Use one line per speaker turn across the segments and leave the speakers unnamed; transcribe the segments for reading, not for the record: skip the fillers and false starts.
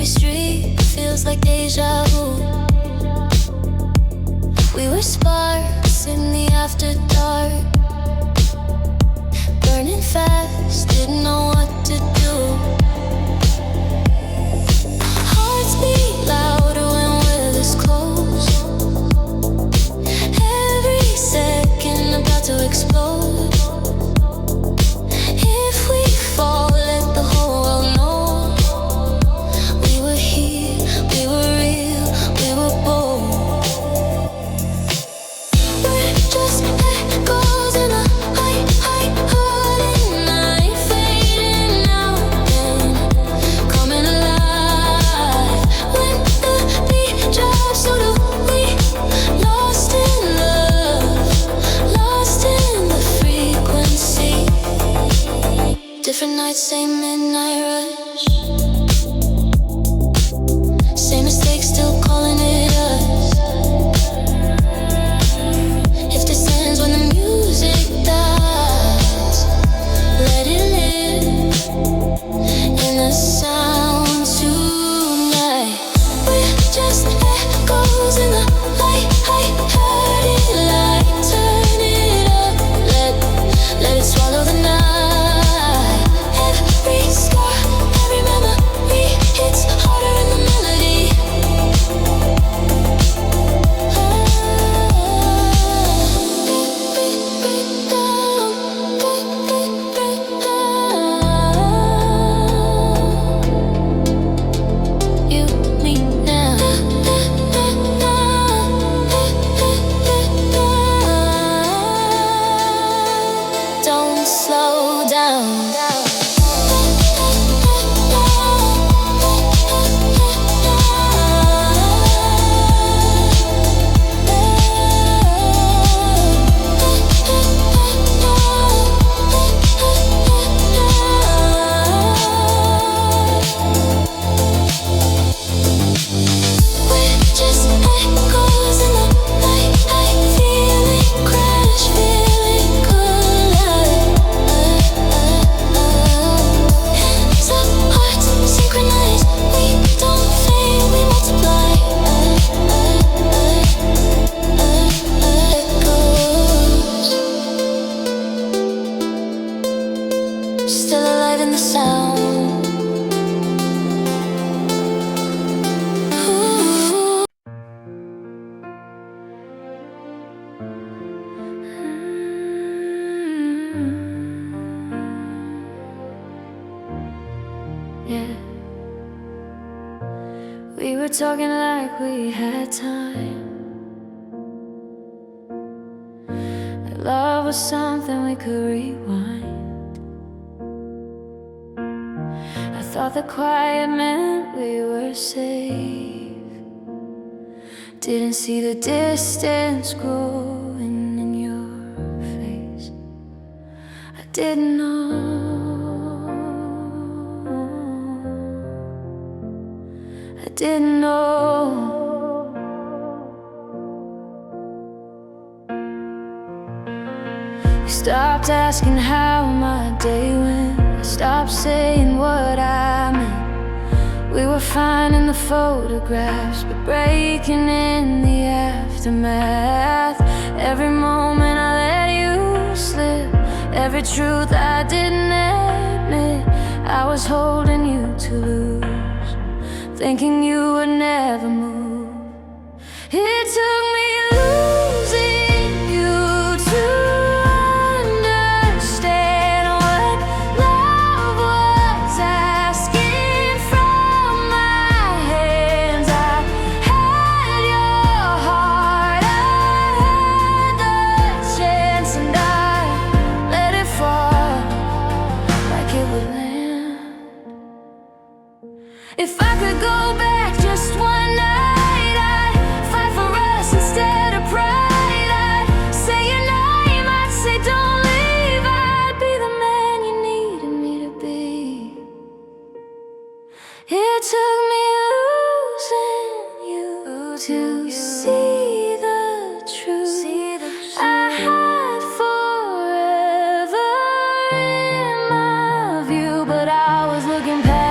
Every street feels like deja vu. We were sparks in the after dark, burning fast, didn't know what to do. Hearts beat louder when we're this close. Every second about to explode. If we fall, let the whole world know. We were here, we were real, we were bold. We're just echoes in a high night, fading out and coming alive. When the beat drops, so do we. Lost in love, lost in the frequency. Different nights, same midnight rush. Same mistakes, still calling it us. If this ends when the music dies, let it live in the sound tonight. We're just echoes in the light, hurting light. Turn it up, let it swallow the night. Every scar, every memory hits harder in the melody. You, me now. Don't slow down. We're just echoes in the night, feeling crash, feeling collide. Hands up, hearts synchronized. We don't fade, we multiply. Echoes, still alive in the sound. Ooh. Yeah, we were talking like we had time. Like love was something we could rewind. I thought the quiet meant we were safe. Didn't see the distance growing in your face. I didn't know. I didn't know. I stopped asking how my day went. I stopped saying what I meant. We were fine in the photographs, but breaking in the aftermath. Every moment I let you slip, every truth I didn't admit, I was holding you to lose, thinking you would never move. It took me losing you to understand what love was asking from my hands. I had your heart, I had the chance, and I let it fall like it would land. If I could go back just one night, I'd fight for us instead of pride. I'd say your name, I'd say don't leave. I'd be the man you needed me to be. It took me losing you to see the truth I had forever in my view, but I was looking past.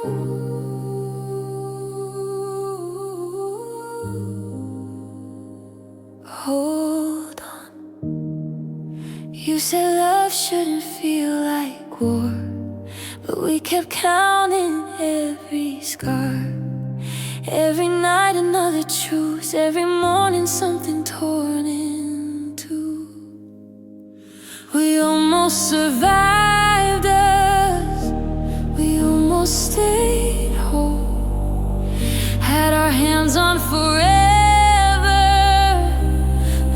Hold on. You said love shouldn't feel like war, but we kept counting every scar. Every night another truce, every morning something torn in two. We almost survived us, we almost stayed whole. Had our hands on forever,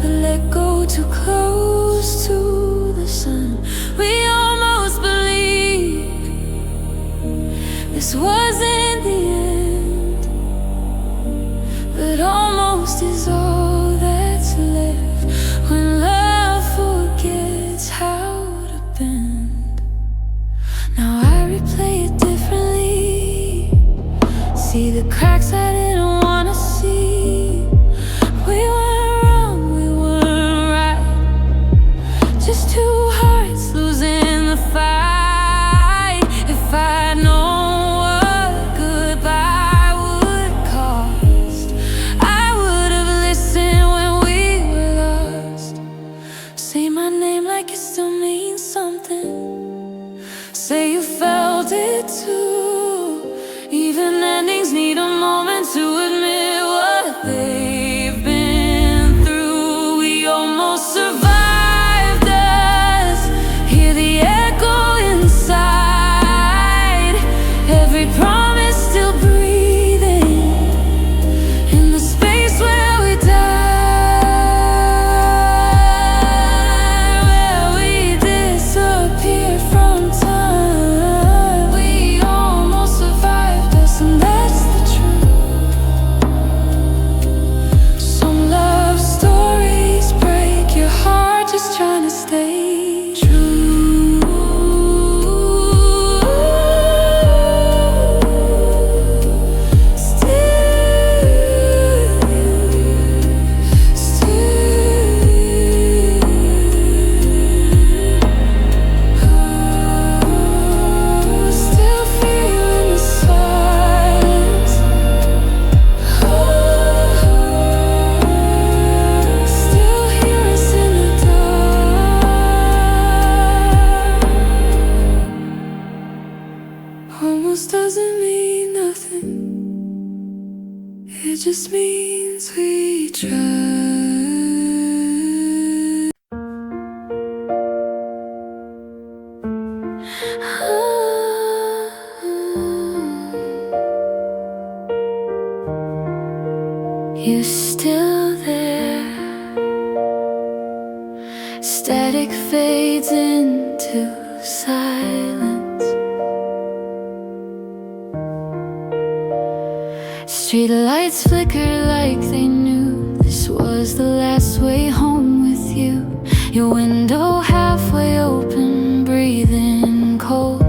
but let go too close to the sun. We almost believed this wasn't the end, but almost is all that's left when love forgets how to bend. Now I replay it differently, see the cracks I didn't wanna see. We weren't wrong, we weren't right, just two hearts losing the fight. If I'd known what goodbye would cost, I would have listened when we were lost. Say my name like it still means something, say you felt it too. Even endings need a moment to admit what they've been through. We almost survived us, hear the echo inside. Every promise still breathing in the space where we died, where we disappeared from time. We almost survived us, and that's the truth. Some love stories break your heart just trying to stay true. Still feeling the silence, still hear us in the dark. Almost doesn't mean nothing, it just means we tried. You still there? Static fades into silence. Street lights flicker like they knew this was the last way home with you. Your window halfway open, breathing cold,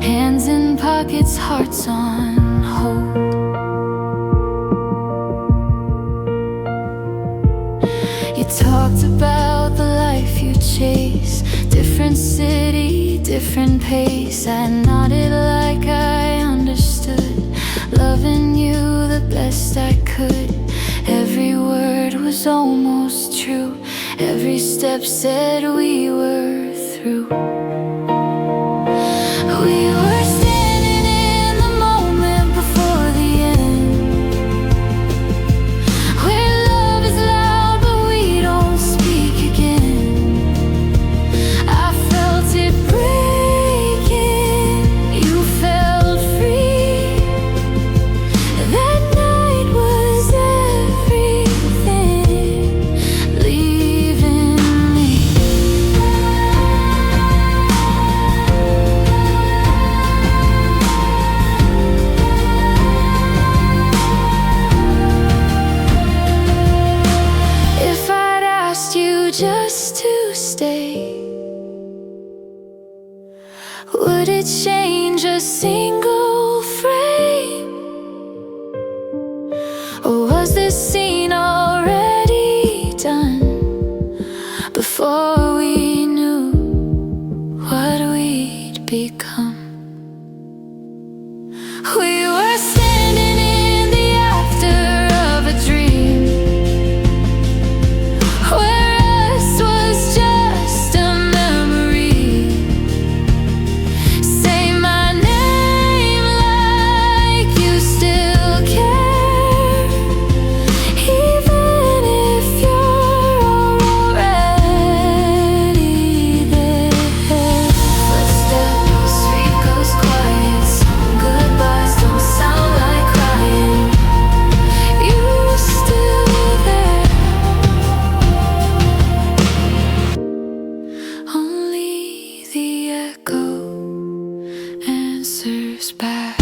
hands in pockets, hearts on hold. You talked about the life you chase, different city, different pace. I nodded like I understood, loving you the best I could. Every word was almost true, every step said we were through. We were standing in the moment before the end, where love is loud but we don't speak again. I felt it breaking, you felt free. That night was everything, leaving me. We were standing in the after of a dream, where us was just a memory. Say my name like you still care, even if you're already there. Footsteps, street goes quiet, some goodbyes don't sound like crying. You still there. Only the echo answers back.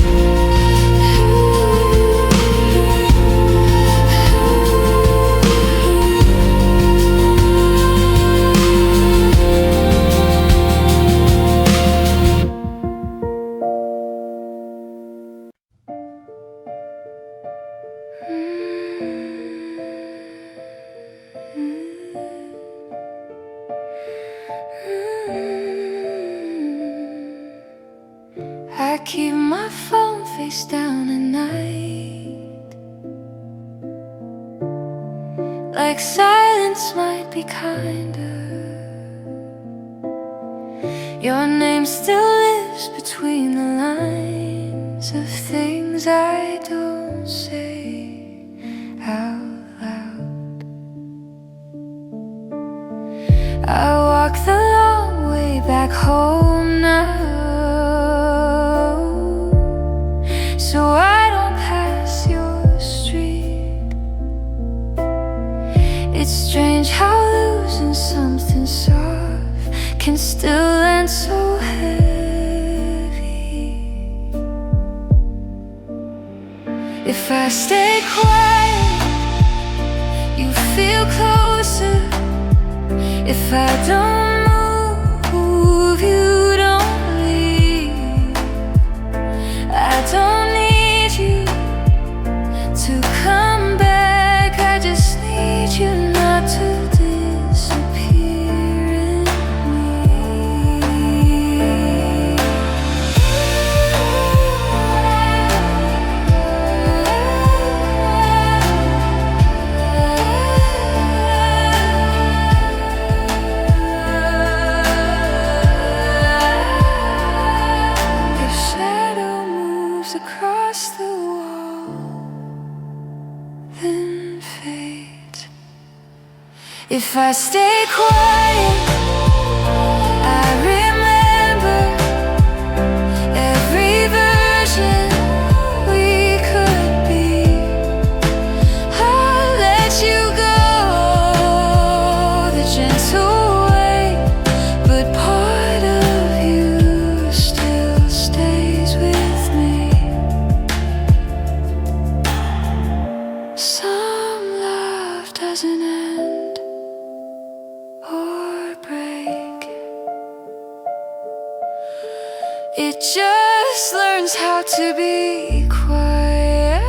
I keep my phone face down at night, like silence might be kinder. Your name still lives between the lines of things I don't say out loud. I walk the long way back home now, so I don't pass your street. It's strange how losing something soft can still land so heavy. If I stay quiet, you feel closer. If I don't move, you don't leave. I don't need you to come back, I just need you not to disappear in across the wall, then fade. If I stay quiet, I remember every version we could be. I'll let you go the gentle way, but part of you still stays with me. Some love doesn't end or break, it just learns how to be quiet.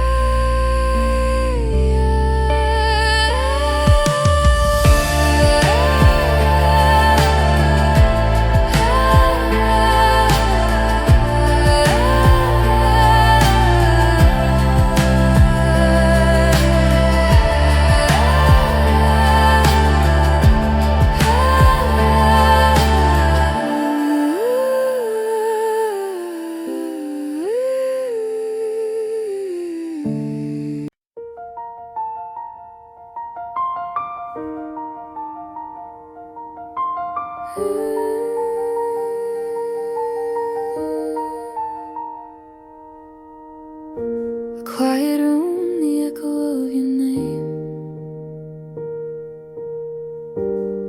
A quiet room, the echo of your name.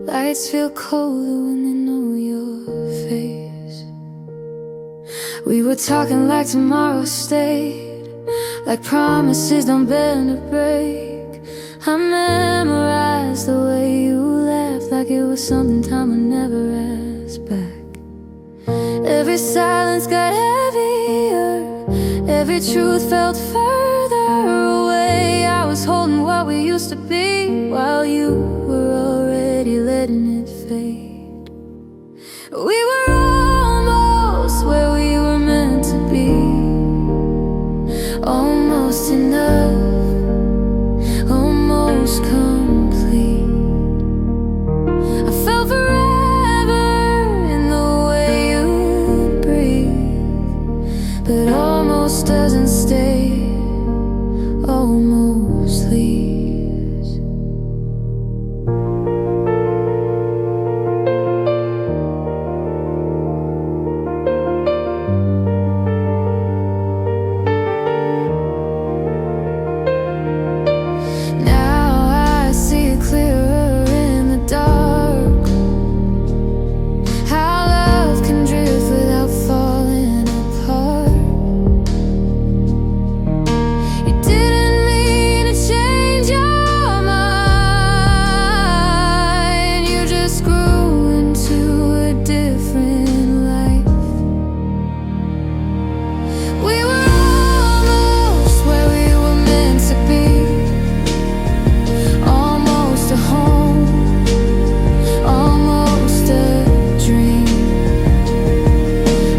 Lights feel colder when they know your face. We were talking like tomorrow stayed, like promises don't bend or break. I memorized the way you laughed, like it was something time would never ask back. Every silence got heavier, every truth felt further away. I was holding what we used to be, while you were already letting it fade. We were almost where we were meant to be, but almost doesn't stay, almost leaves. Now I see it clearer in the dark, how love can drift without falling apart. You didn't mean to change your mind, you just grew into a different life. We were almost where we were meant to be, almost a home, almost a dream.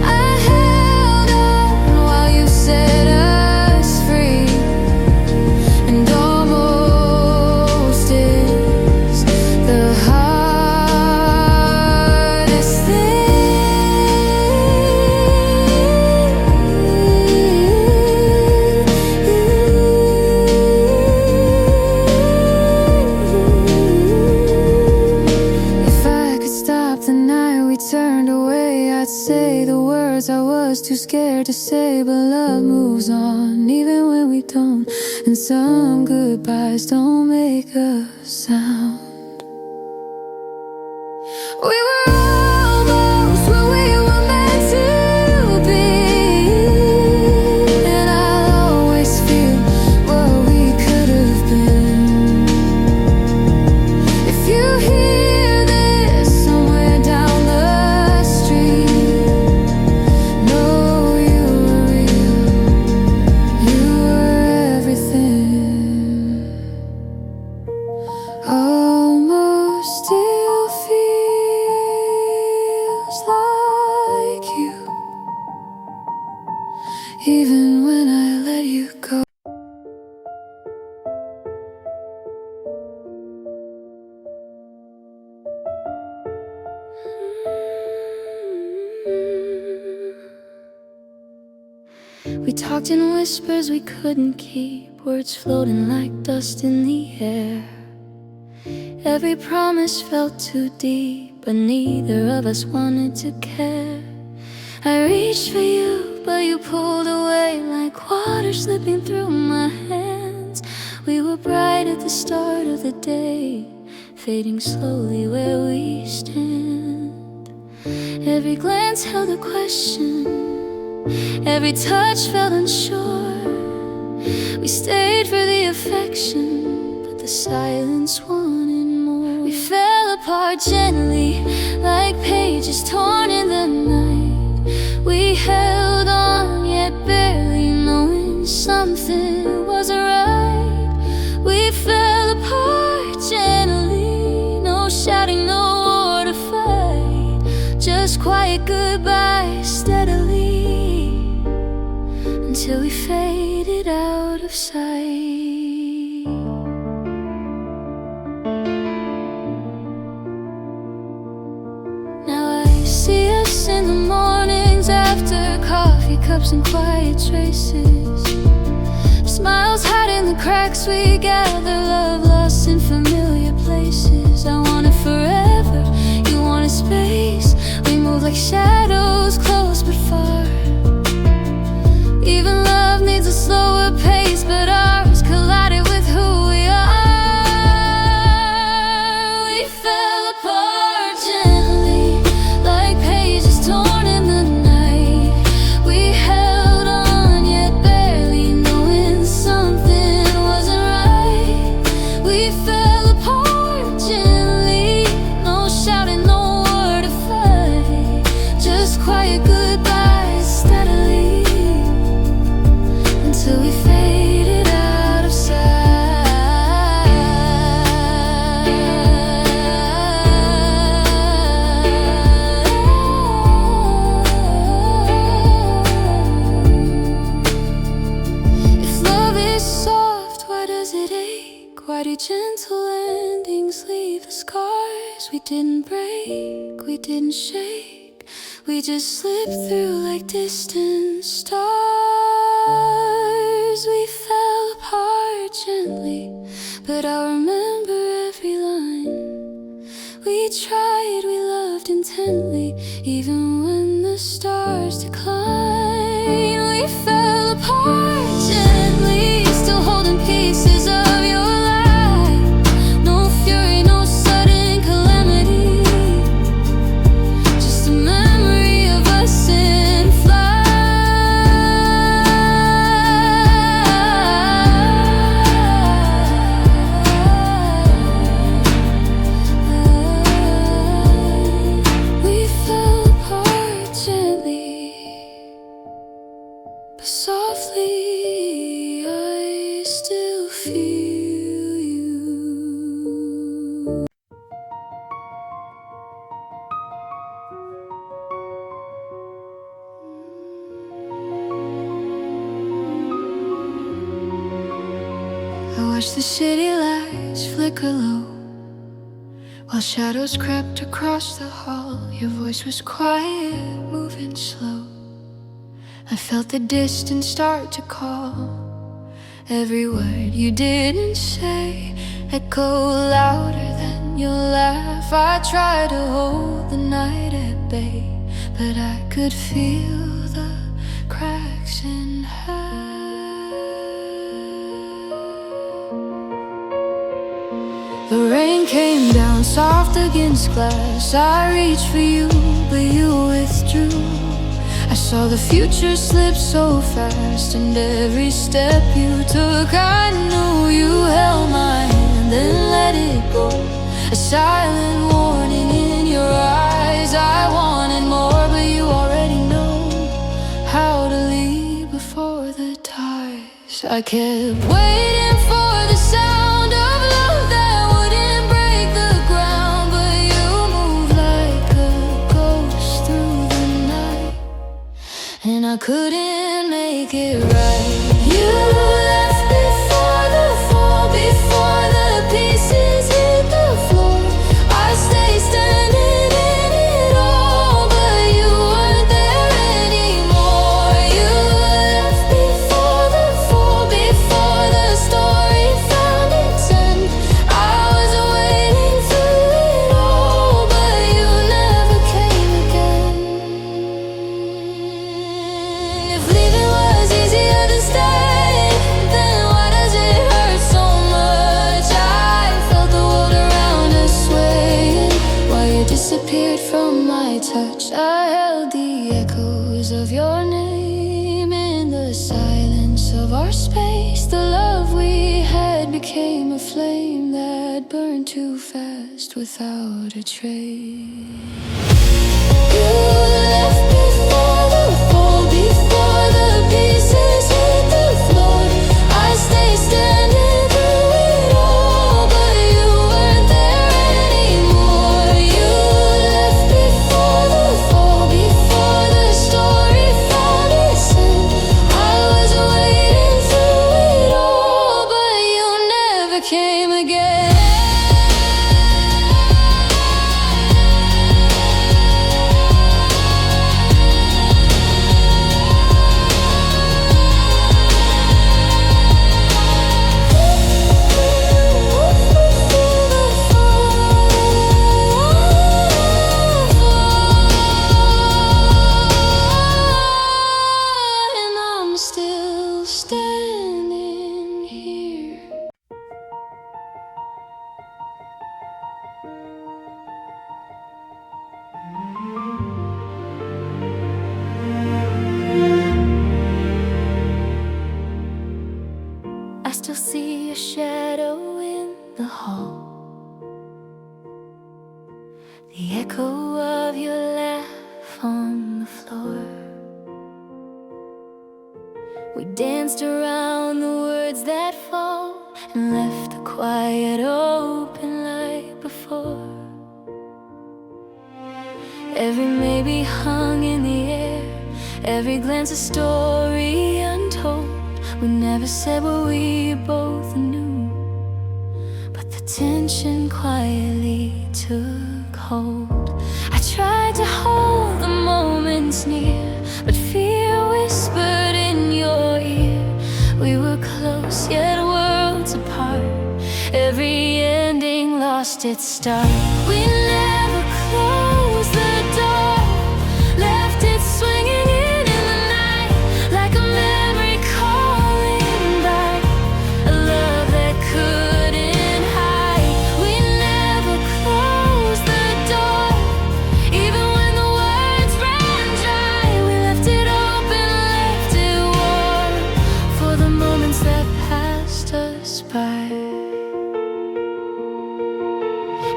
I held on while you set us free, and almost is the hardest If I could stop the night we turned away, I'd say the words I was too scared to say. But love moves on, even when we don't, and some goodbyes don't make a sound. We were almost where we were meant to be, and I'll always feel what we could have been. If you hear this somewhere down the street, know you were real, you were everything. Almost still feels like you, even when I let you go. We talked in whispers we couldn't keep, words floating like dust in the air. Every promise felt too deep, but neither of us wanted to care. I reached for you, but you pulled away like water slipping through my hands. We were bright at the start of the day, fading slowly where we stand. Every glance held a question, every touch felt unsure. We stayed for the affection, but the silence wanted more. We fell apart gently, like pages torn in the night. We held on, yet barely knowing something wasn't right. We fell apart gently, no shouting, no war to fight, just quiet goodbye steadily, until we faded out of sight. Now I see us in the mornings after coffee cups and quiet traces, smiles hide in the cracks we gather, love lost in familiar places. I want it forever, you wanted space. We move like shadows, close but far. Even love needs a slower pace, but ours collided with who we are. We fell apart gently, like pages torn in the night. We held on, yet barely knowing something wasn't right. We fell apart gently, no shouting, no word to fight, just quiet goodbyes steadily, until we faded out of sight. If love is soft, why does it ache? Why do gentle endings leave the scars? We didn't break, we didn't shake, we just slipped through like distant stars. Even when the stars decline, we fell apart gently, still holding pieces of your life. No fury, no sudden calamity, just a memory of us in flight. We fell apart gently, but softly I still feel you. I watched the city lights flicker low, while shadows crept across the hall. Your voice was quiet, moving slow. I felt the distance start to call. Every word you didn't say echo louder than your laugh. I tried to hold the night at bay, but I could feel the cracks in her. The rain came down soft against glass. I reached for you, but you withdrew. I saw the future slip so fast, and every step you took, I knew you held my hand, then let it go. A silent warning in your eyes. I wanted more, but you already know how to leave before the ties. I kept waiting for the sound of love that wouldn't break the ground, but you moved like a ghost through the night, and I couldn't make it right. You left before the fall, before the pieces hit the floor. I stayed standing in it all, but you weren't there anymore. You left before the fall, before the story found its end. I was waiting through it all, but you never came again. If leaving was easier than staying, then why does it hurt so much? I felt the world around us swaying while you disappeared from my touch. I held the echoes of your name in the silence of our space. The love we had became a flame that burned too fast without a trace. You left before the fall, before the pieces hit the floor. I stayed standing through it all, but you weren't there anymore. You left before the fall, before the story found its end. I was waiting through it all, but you never came again. And I'm still standing here. I still see a shadow in the hall, the echo of your laugh on the floor. We danced around the words that fall and left the quiet open like before. Every maybe hung in the air, every glance a story untold. We never said what we both knew, but the tension quietly took hold. I tried to hold the moments near, but fear whispered in your ear. We were close, yet worlds apart. Every ending lost its start. We never closed the door,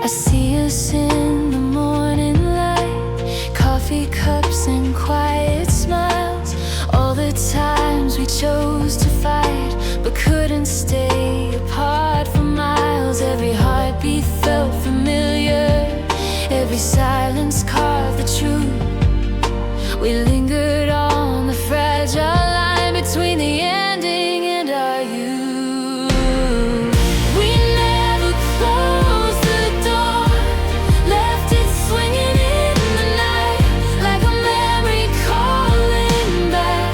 I see us in the morning light, coffee cups and quiet smiles. All the times we chose to fight but couldn't stay apart for miles. Every heartbeat felt familiar, every silence carved the truth. We lingered on the fragile line between the ending and our youth. We never closed the door, left it swinging in the night, like a memory calling back,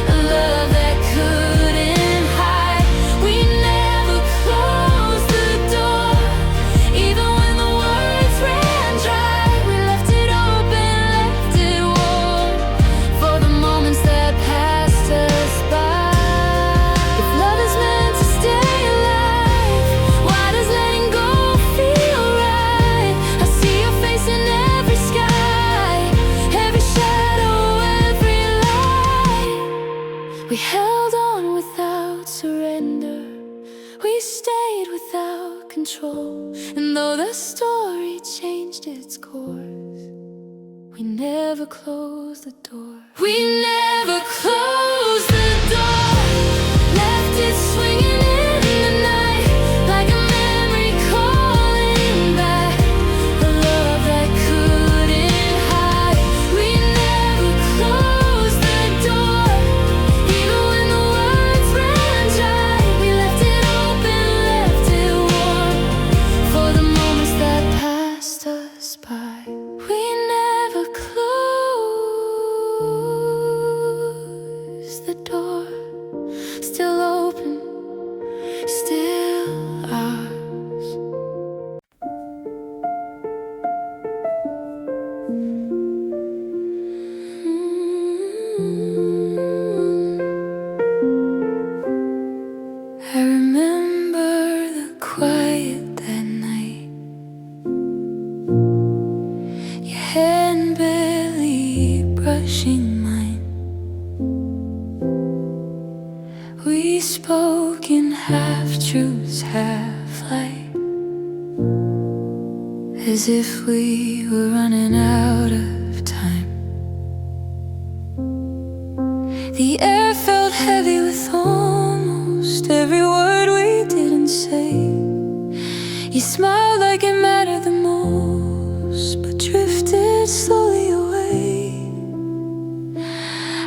a love that couldn't hide. We never closed the door, even when the words ran dry. We left it open, left it warm, for the moments that passed us by. If love is meant to stay alive, why does letting go feel right? I see your face in every sky, every shadow, every light. We held on without surrender, we stayed without control. And though the story changed its course, we never closed the door. We never closed the door, left it swinging in the night, like a memory calling back, a love that couldn't hide. We never closed the door, even when the words ran dry. We left it open, left it warm, for the moments that passed us by. We never closed the door, still open, still ours. I remember the quiet that night, your hand barely brushing mine. We spoke in half-truths, half-light, as if we were running out of time. The air felt heavy with almost every word we didn't say. You smiled like it mattered the most, but drifted slowly away.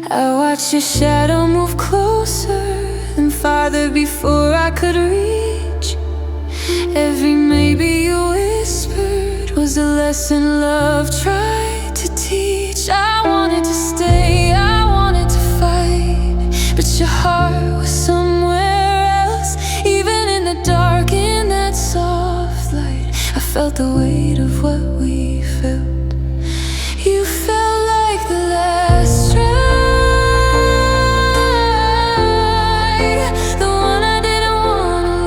I watched your shadow move closer and farther before I could reach. Every maybe you whispered was a lesson love tried to teach. I wanted to stay, I wanted to fight, but your heart was somewhere else. Even in the dark, in that soft light, I felt the weight of what we felt. You felt like the last try, the one I didn't wanna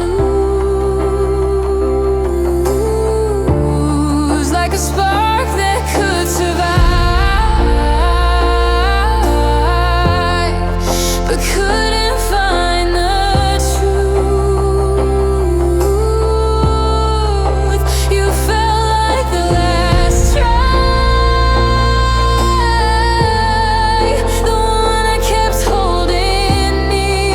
lose, like a spark that could survive, but couldn't find the truth. You felt like the last try, the one I kept holding near.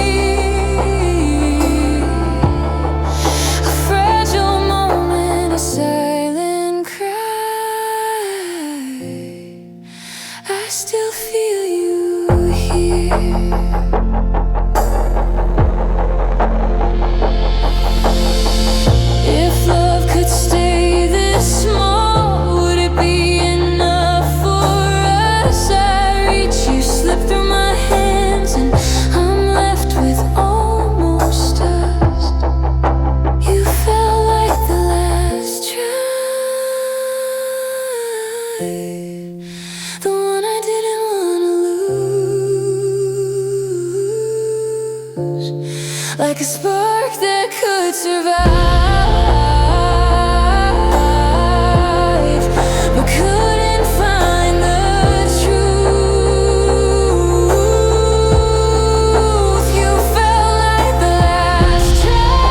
A fragile moment, a silent cry. I still feel you here. If love could stay this small, would it be enough for us? I reach you, slip through my hands, and I'm left with almost dust. You felt like the last try, the one I didn't wanna lose, like a spark that could survive, but couldn't find the truth. You felt like the last try,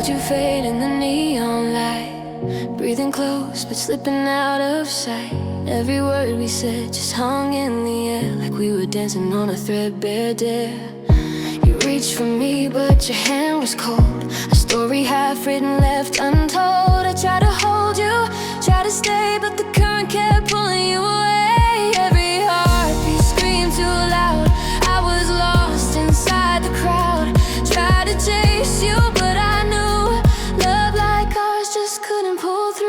Felt you fade in the neon light, breathing close but slipping out of sight. Every word we said just hung in the air, like we were dancing on a threadbare dare. You reached for me but your hand was cold, a story half written left untold. I tried to hold you, tried to stay, but the current kept pulling you away. Every heartbeat screamed too loud, I was lost inside the crowd. Tried to chase you but I knew love like ours just couldn't pull through.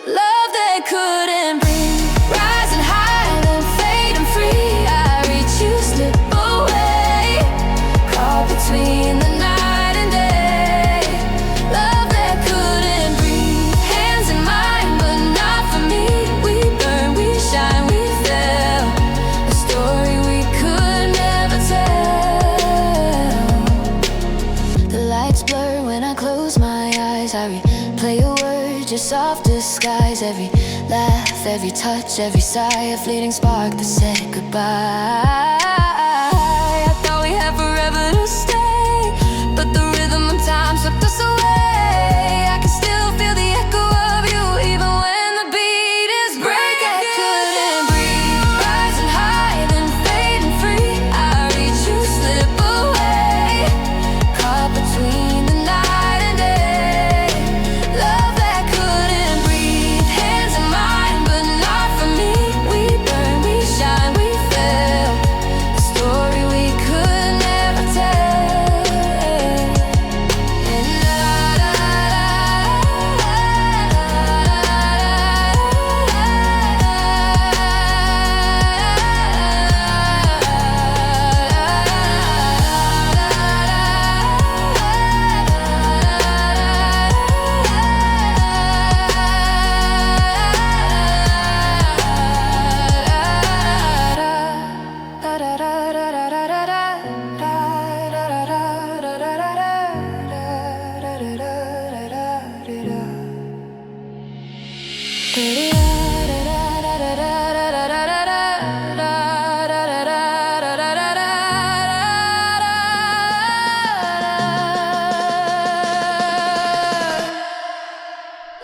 Love that couldn't breathe, rising high then fading free. I reach you, slip away, caught between the night and day. Love that couldn't breathe, hands in mine but not for me. We burn, we shine, we fell, a story we could never tell. The lights blur when I close my eyes, I replay a word, your soft disguise. Every laugh, every touch, every sigh, a fleeting spark that said goodbye. I thought we had forever to stay, but the rhythm of time swept us away. I can still feel the echo of you, even when the beat is breaking. I couldn't breathe, rising high then fading free. I reach you, slip away, caught between the night and day. Love that couldn't breathe, hands in mine but not for me. We burn, we shine, we fell, a story we could never tell. And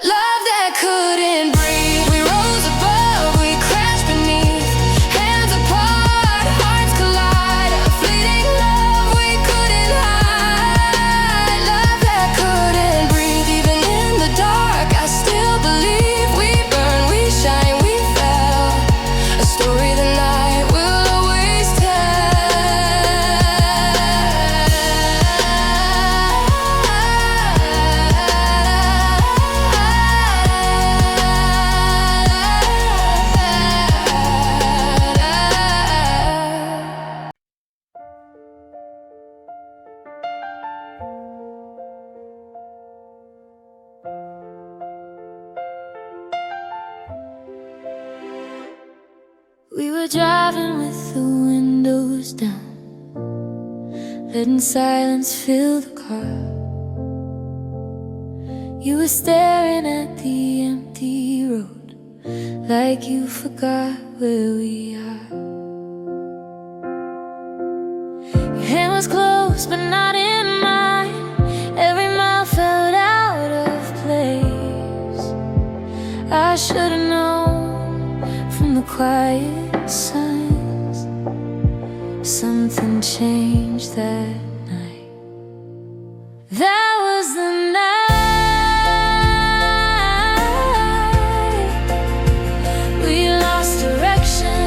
love that couldn't breathe, we rose above, we crashed beneath. Hands apart, hearts collide, a fleeting love we couldn't hide. Love that couldn't breathe, even in the dark I still believe. We burn, we shine, we fell, a story the night will always We were driving with the windows down, letting silence fill the car. You were staring at the empty road, like you forgot where we are. Your hand was close but not in mine, every mile felt out of place. I should've known from the quiet signs, something changed that night. That was the night we lost direction.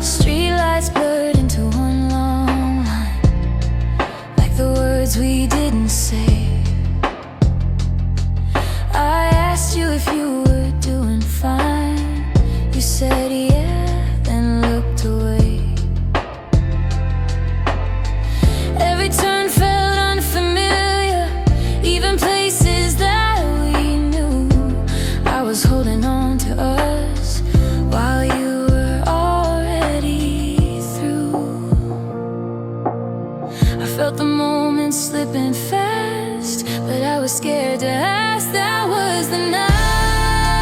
Streetlights blurred into one long line, like the words we didn't say. I asked you if you were doing fine, you said yeah, then looked away. Every turn felt unfamiliar, even places that we knew. I was holding on to us while you were already through. I felt the moments slipping fast, but I was scared to ask. That was the night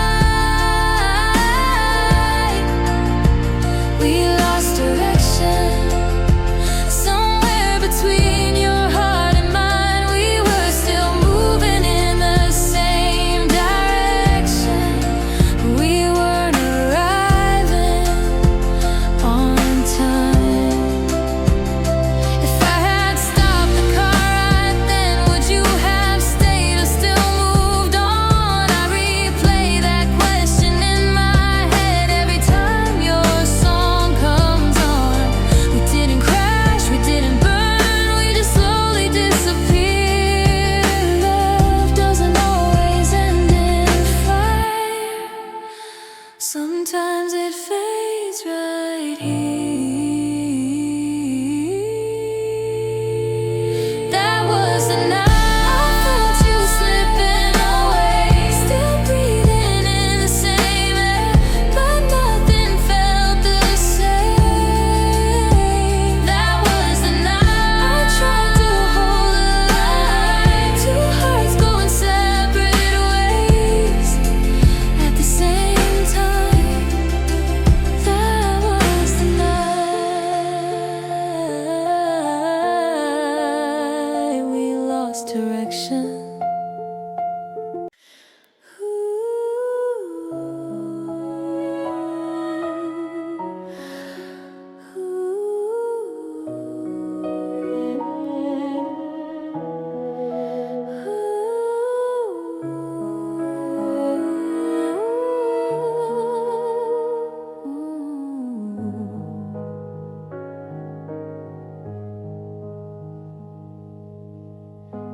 direction.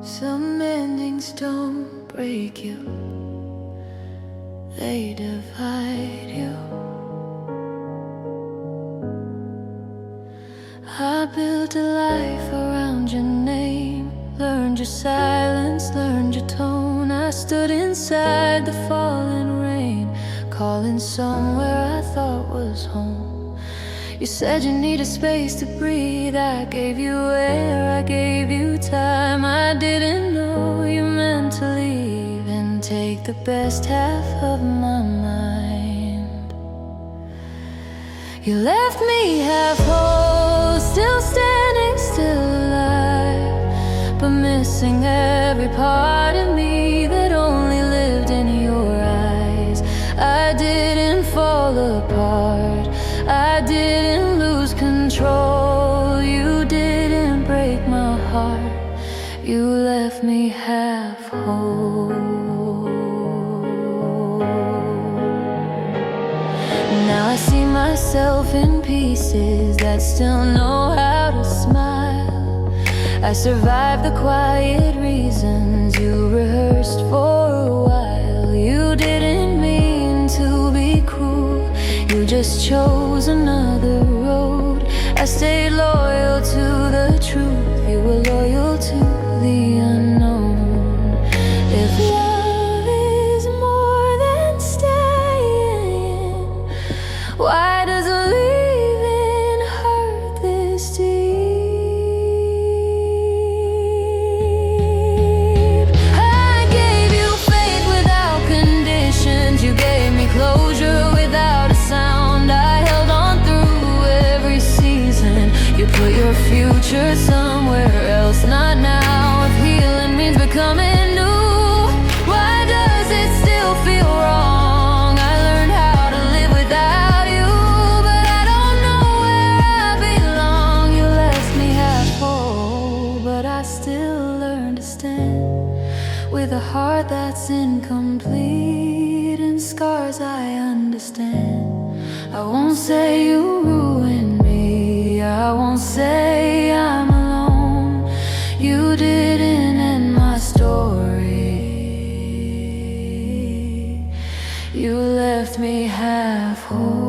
Some endings don't break you, they divide you. I built a life around your name, learned your silence, learned your tone. I stood inside the falling rain, calling somewhere I thought was home. You said you needed space to breathe. I gave you air, I gave you time. I didn't know you meant to leave and take the best half of my mind. You left me half whole, still standing, still alive, but missing every part of me that only lived in your eyes. I didn't fall apart, I didn't lose control. You didn't break my heart, you left me half whole. Now I see myself in pieces that still know how to smile. I survived the quiet reasons you rehearsed for a while. You didn't mean to be cruel, you just chose another road. I stayed loyal to the truth, you were loyal to the unknown. If love is more than staying, why does leaving hurt this deep? I gave you faith without conditions, you gave me closure without a sound. I held on through every season, you put your future somewhere else, not now. If healing means becoming new, why does it still feel wrong? I learned how to live without you, but I don't know where I belong. You left me half whole, but I still learn to stand with a heart that's incomplete and scars I understand. I won't say you ruined me, I won't say I'm alone. You didn't end my story, you left me half whole.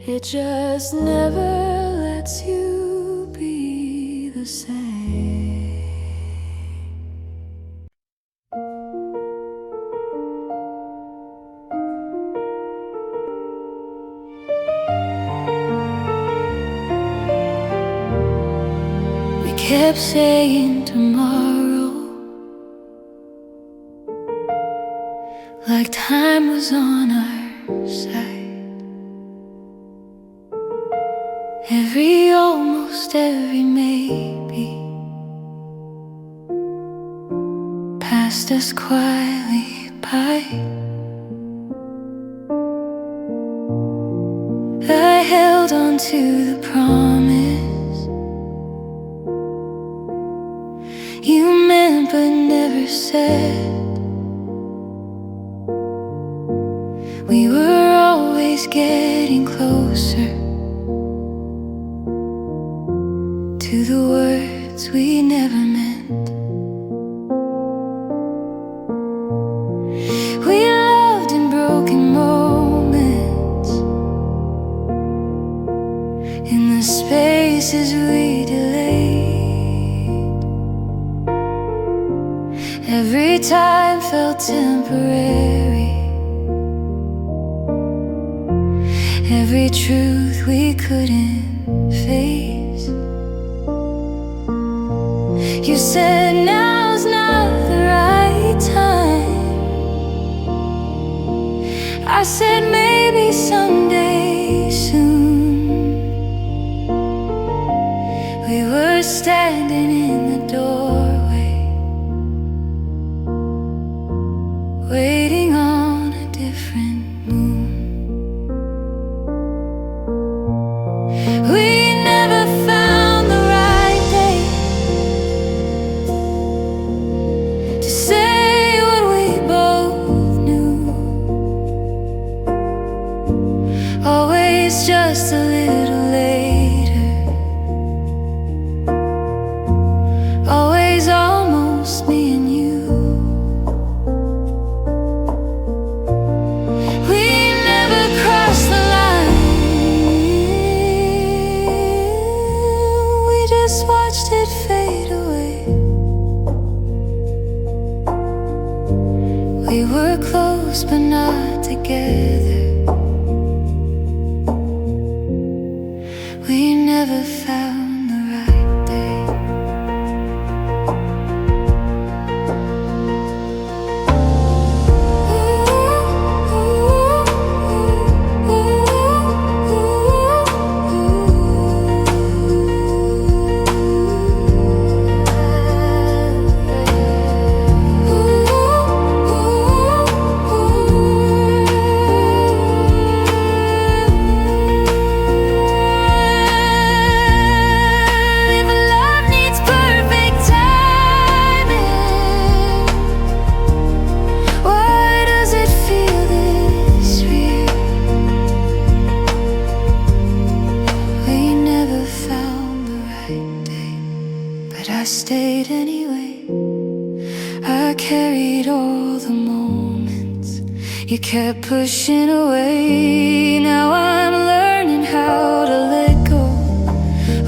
It just never lets you be the same. We kept saying tomorrow, like time was on our side. Almost every maybe passed us quietly by. I held on to the promise you meant but never said. We were always getting closer to the words we never meant. We loved in broken moments, in the the spaces we delayed. Every time felt temporary. Every truth we couldn't face. You said now's not the right time. I said maybe someday soon. We were standing in the doorway, waiting on a different moon. We never found the right day to say what we both knew. Always just a little later. Always almost me and you. We never crossed the line. We just watched it fade away. We were close but not together. We never found the right day. I stayed anyway. I carried all the moments you kept pushing away. Now I'm learning how to let go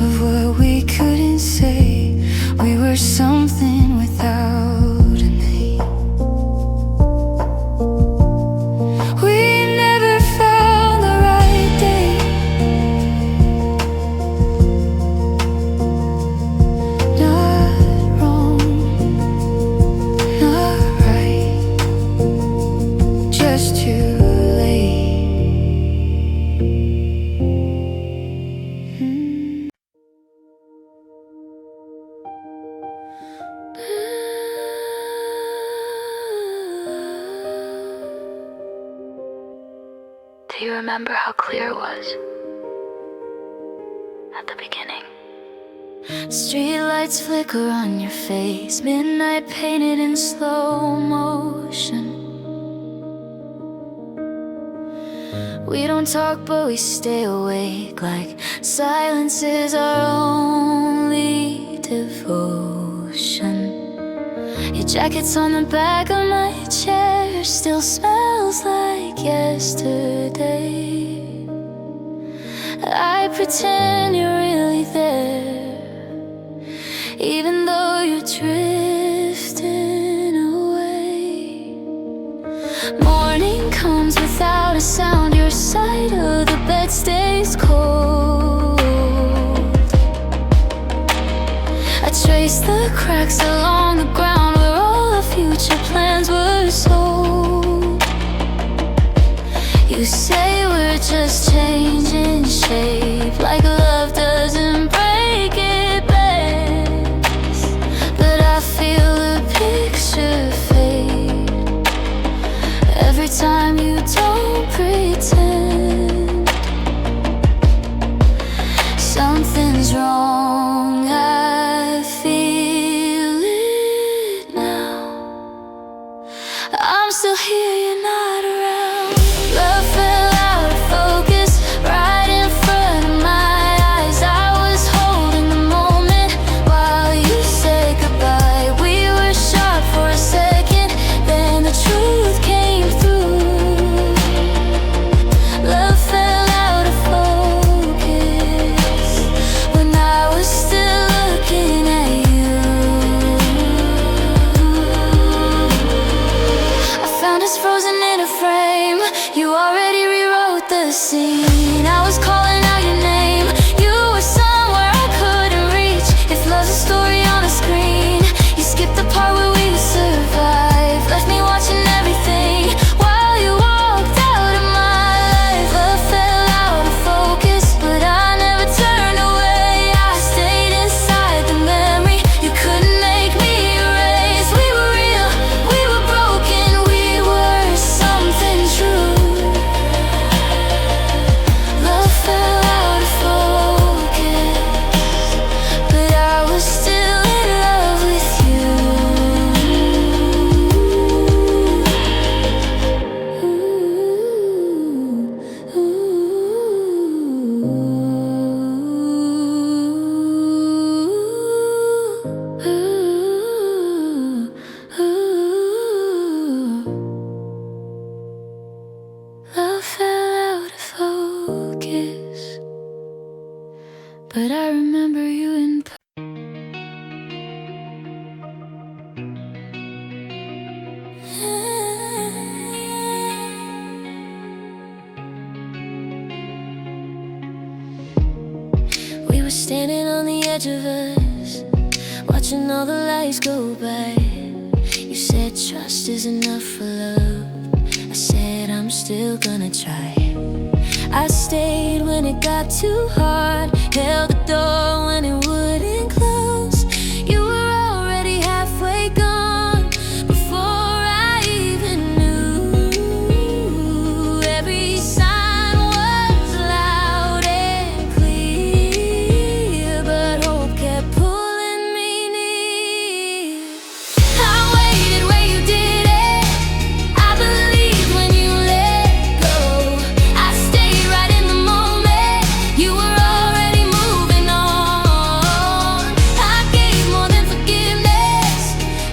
of what we couldn't say. We were something without a name. We never found the right day. Too late. Do you remember how clear it was at the beginning? Street lights flicker on your face, midnight painted in slow motion. We don't talk but we stay awake, like silence is our only devotion. Your jacket's on the back of my chair, still smells like yesterday. I pretend you're really there, even though you're drifting away. Morning comes without a sound, your side of the bed stays cold. I trace the cracks along the ground where all our future plans were sold. You say we're just changing shape, like love doesn't break, it bends. But I feel the picture fade every time you don't pretend. Something's wrong, I feel it now. I'm still here, you're not around. Love fell out of focus right in front of my eyes. I was holding the moment while you said goodbye. We were sharp for a second, then the truth came through. Love fell out of focus. but I remember you in We were standing on the edge of us, watching all the lights go by. You said trust is enough for love. I said I'm still gonna try. I stayed when it got too hard, held the door when it wouldn't close. You were already halfway gone before I even knew. Every sign was loud and clear, but hope kept pulling me near. I waited where you did it, I believed when you let go. I stayed right in the moment, you were already moving on. I gave more than forgiveness,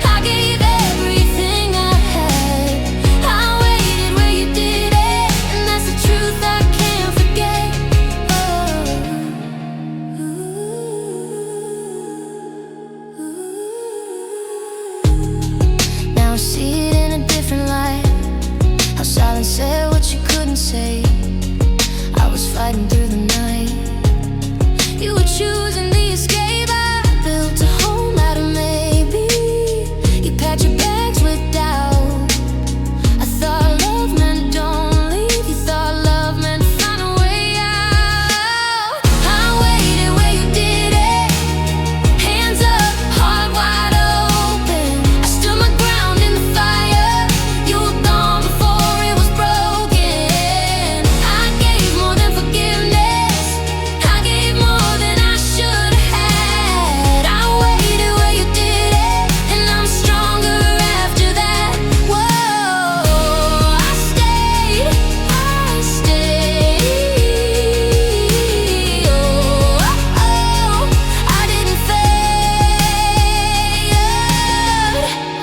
I gave everything I had. I waited where you did it, and that's the truth I can't forget. Now I see it in a different light, how silence said what you couldn't say. I was fighting through the night, you were choosing the escape. I built a home out of maybe, you packed your bags with doubt. I thought love meant don't leave, you thought love meant find a way out. I waited where you did it, hands up, heart wide open. I stood my ground in the fire, you were gone before it was broken. I gave more than forgiveness, I gave more than I should have had. I waited where you did it, and I'm stronger after that. Whoa, I stayed, I didn't fade.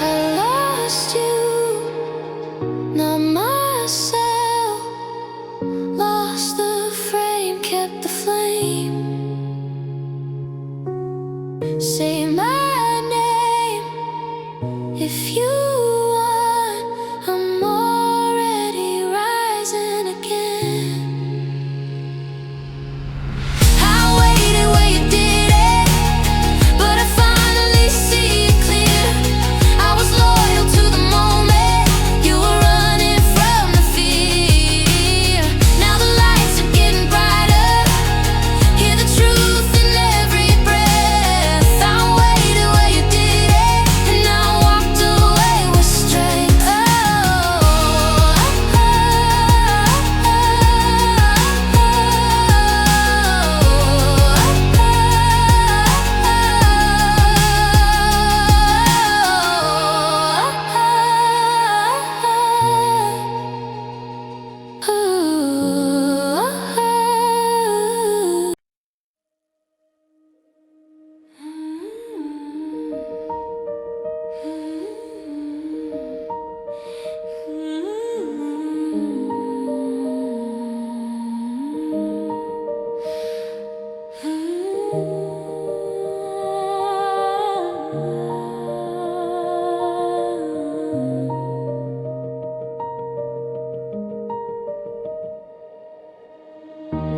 I lost you, not myself. Lost the frame, kept the flame. Say my name if you want, I'm already rising again. I waited where you did it, but I finally see it clear. I was loyal to the moment, you were running from the fear. Now the lights are getting brighter, hear the truth in every breath. I waited where you did it, and I walked away with strength.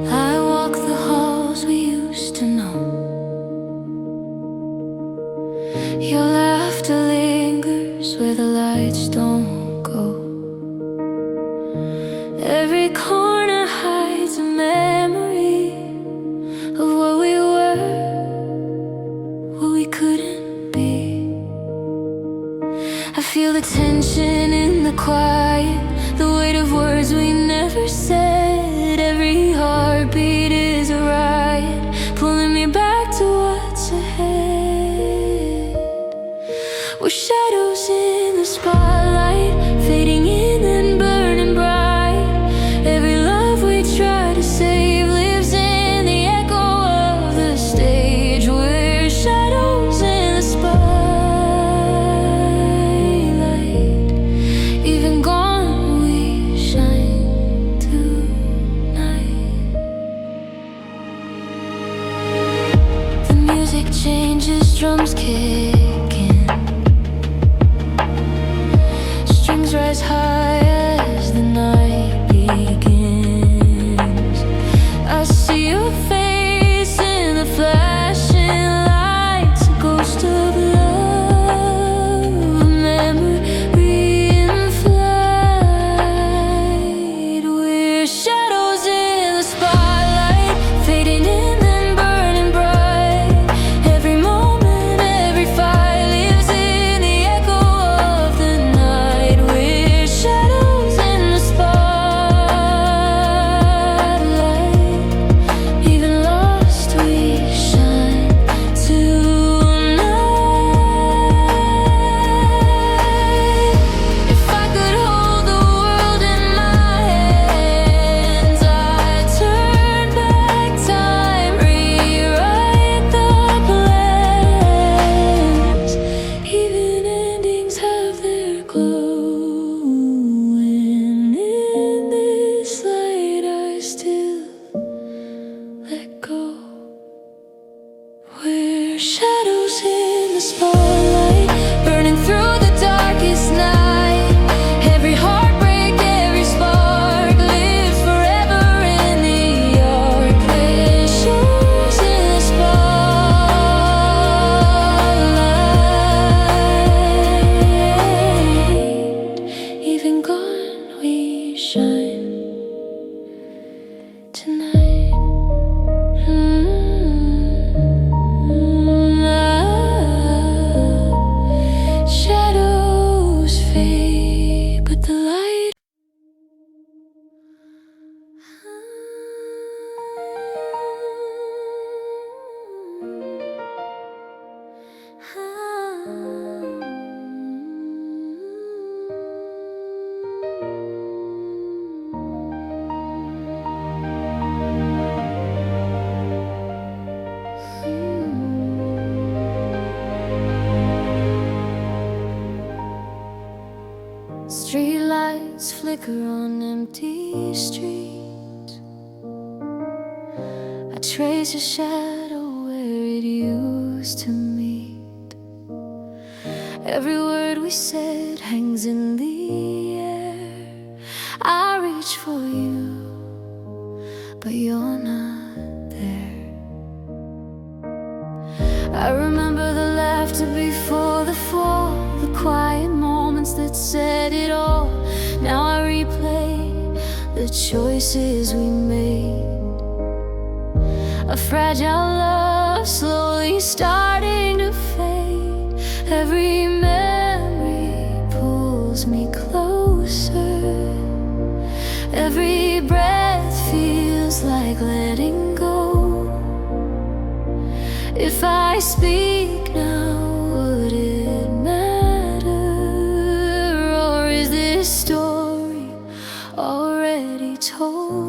I walk the halls we used to know. Your laughter lingers where the lights don't go. Every corner hides a memory of what we were, what we couldn't be. I feel the tension in the quiet, the weight of words we never said. Every heartbeat is a riot, pulling me back to what's ahead. We're shadows in the spotlight, fading in and burning bright. Every love we try to save lives in the echo of the stage. We're shadows in the spotlight, even gone changes, drums kicking, strings rise high as the night begins. I see your face in the flashing lights, a ghost of love, a memory in flight. We're shadows in the spotlight, fading in. We're shadows in the spotlight, burning through the darkest night. Every heartbreak, every spark lives forever in the arc. We're shadows in the spotlight. Even gone, we shine tonight. Street lights flicker on empty streets. I trace your shadow where it used to meet. Every word we said hangs in the air. I reach for you, but you're not there. I remember the laughter before the fall, the quiet moments that said it all. Now I replay the choices we made. A fragile love slowly starting to fade. Every memory pulls me closer. Every breath feels like letting go. If I speak now, would it matter? Or is this story already told?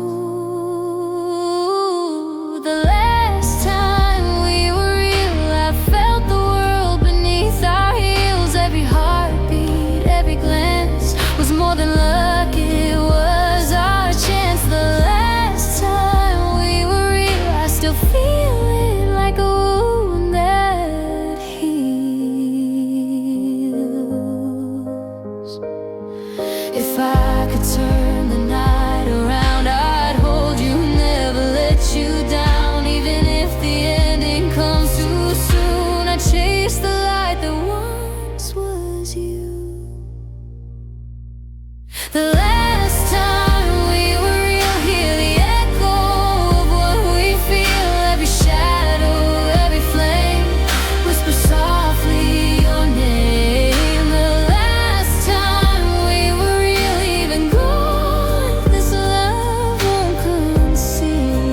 The last time we were real, I felt the world beneath our heels. Every heartbeat, every glance was more than luck, it was our chance. The last time we were real, I still feel it like a wound that heals. If I could turn the night around, I'd hold you, never let you down. Even if the ending comes too soon, I'd chase the light that once was you. The last time we were real, hear the echo of what we feel. Every shadow, every flame, whisper softly your name. The last time we were real, even gone, this love won't conceal.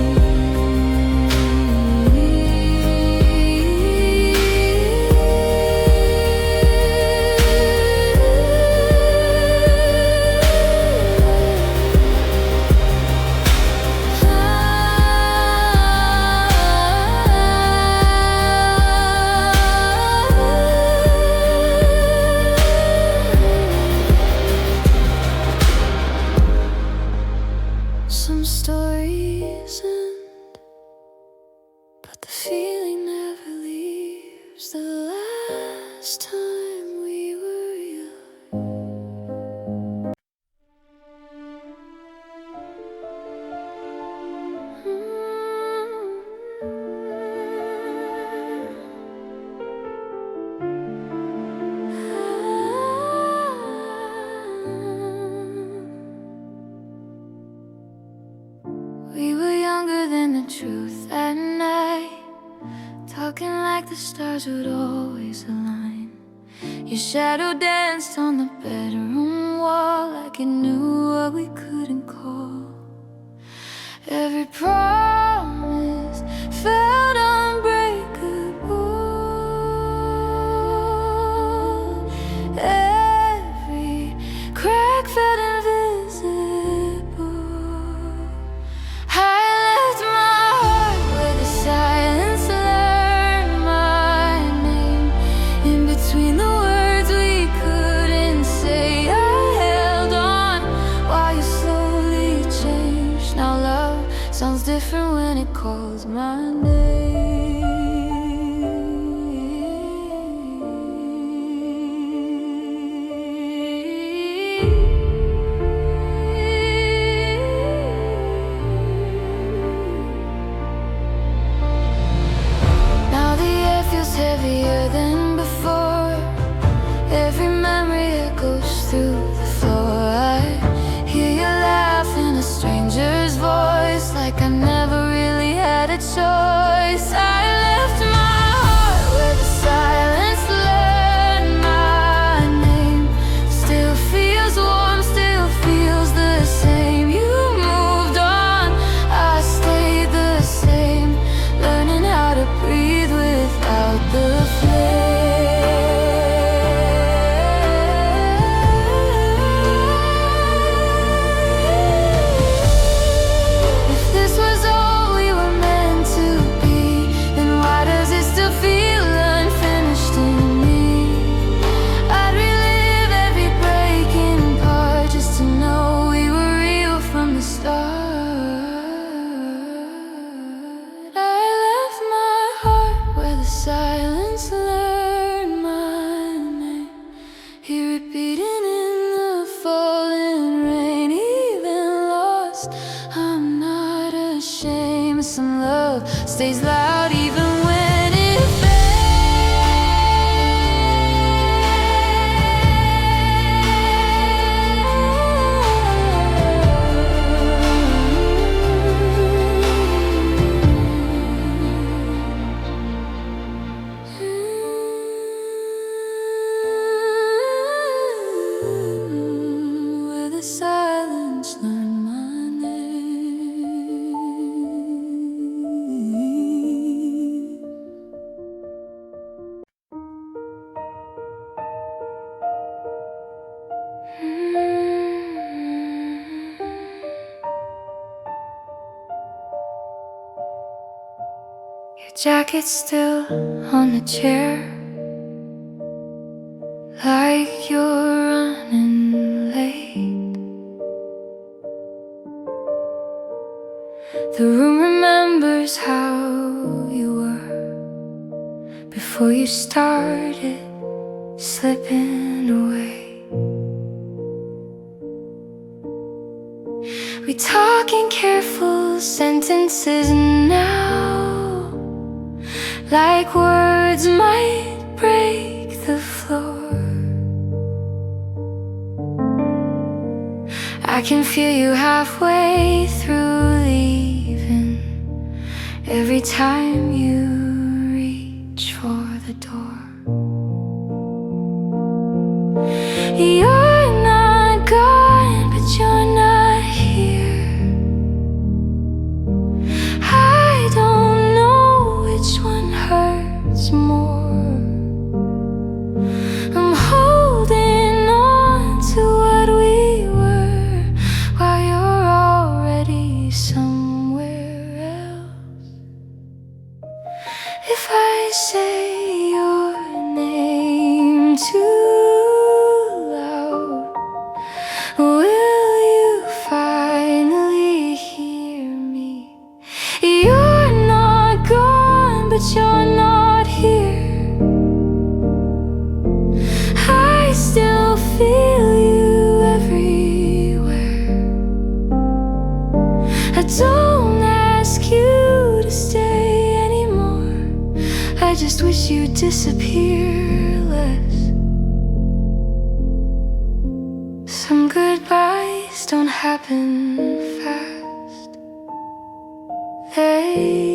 Some stories end, but the feeling never leaves. the last time we were young. We were younger than the truth at night, talking like the stars would always align. Your shadow danced on the bedroom wall like it knew what we couldn't call. Every promise felt unbreakable. Every crack felt invisible. I left my heart where the silence learned my name. In between the words we couldn't say, I held on while you slowly changed. Now love sounds different when it calls my heavier than before. Every memory echoes through the floor. I hear you laugh in a stranger's voice, like I never really had a choice. I left my heart where the silence learned my name. Still feels warm, still feels the same. You moved on, I stayed the same, learning how to breathe without the silence learned my name. Hear it beating in the falling rain. Even lost, I'm not ashamed. Some love stays loud even when it silence learned my name. Your jacket's still on the chair, like you're running late. The room remembers how you were before you started slipping away. We talk in careful sentences now, like words might break the floor. I can feel you halfway through leaving every time you reach for the door. You're not gone, but you're not here. I don't know which one hurts more. I'm holding on to what we were while you're already somewhere else. If I say your name too loud, will you finally hear me? You're not gone, but you're not here. I just wish you'd disappear less. Some goodbyes don't happen fast. They